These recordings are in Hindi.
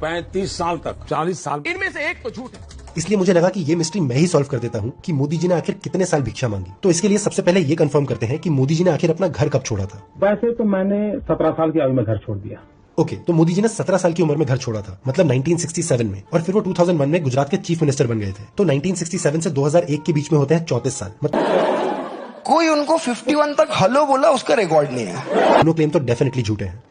35 साल तक, 40 साल, इनमें से एक तो झूठ है। इसलिए मुझे लगा कि ये मिस्ट्री मैं ही सॉल्व कर देता हूँ कि मोदी जी ने आखिर कितने साल भिक्षा मांगी। तो इसके लिए सबसे पहले ये कंफर्म करते हैं कि मोदी जी ने आखिर अपना घर कब छोड़ा था। वैसे तो मैंने 17 साल की आयु में घर छोड़ दिया। ओके, तो मोदी जी ने 17 साल की उम्र में घर छोड़ा था, मतलब 1967 में, और फिर वो 2001 में गुजरात के चीफ मिनिस्टर बन गए थे। तो 1967 से 2001 के बीच में होते हैं 34 साल। मतलब कोई उनको 51 तक हेलो बोला उसका रिकॉर्ड नहीं है। दोनों क्लेम तो डेफिनेटली झूठे हैं।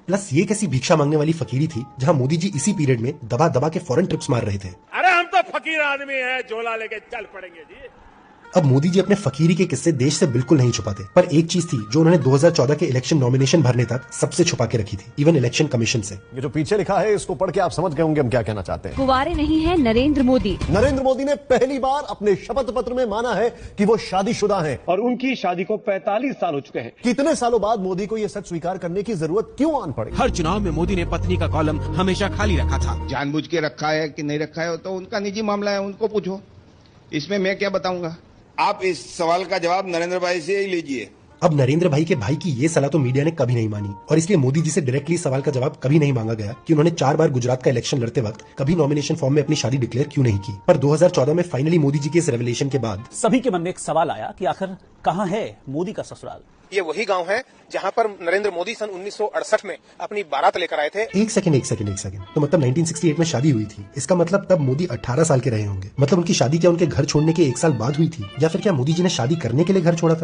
प्लस ये कैसी भिक्षा मांगने वाली फकीरी थी जहां मोदी जी इसी पीरियड में दबा दबा के फॉरेन ट्रिप्स मार रहे थे। अरे हम तो फकीर आदमी हैं, झोला लेके चल पड़ेंगे जी। अब मोदी जी अपने फकीरी के किस्से देश से बिल्कुल नहीं छुपाते, पर एक चीज थी जो उन्होंने 2014 के इलेक्शन नॉमिनेशन भरने तक सबसे छुपा के रखी थी, इवन इलेक्शन कमीशन से। ये जो पीछे लिखा है इसको पढ़ के आप समझ गए होंगे हम क्या कहना चाहते हैं। कुंवारे नहीं है नरेंद्र मोदी। नरेंद्र मोदी ने पहली बार अपने शपथ पत्र में माना है कि वो शादीशुदा हैं और उनकी शादी को 45 साल हो चुके हैं। कितने सालों बाद मोदी को यह सच स्वीकार करने की जरूरत क्यों आन पड़ी? हर चुनाव में मोदी ने पत्नी का कॉलम हमेशा खाली रखा था। जानबूझ के रखा है कि नहीं रखा है तो उनका निजी मामला है, उनको पूछो, इसमें मैं क्या बताऊंगा। आप इस सवाल का जवाब नरेंद्र भाई से ही लीजिए। अब नरेंद्र भाई के भाई की ये सलाह तो मीडिया ने कभी नहीं मानी, और इसलिए मोदी जी से डायरेक्टली सवाल का जवाब कभी नहीं मांगा गया कि उन्होंने 4 बार गुजरात का इलेक्शन लड़ते वक्त कभी नॉमिनेशन फॉर्म में अपनी शादी डिक्लेयर क्यों नहीं की। पर 2014 में फाइनली मोदी जी के इस रेवलेशन के बाद सभी के मन में एक सवाल आया कि आखिर कहां है मोदी का ससुराल। ये वही गांव है जहां पर नरेंद्र मोदी सन 1968 में अपनी बारात लेकर आए थे। एक सेकंड। तो मतलब 1968 में शादी हुई थी, इसका मतलब तब मोदी 18 साल के रहे होंगे। मतलब उनकी शादी क्या उनके घर छोड़ने के 1 साल बाद हुई थी, या फिर क्या मोदी जी ने शादी करने के लिए घर छोड़ा था?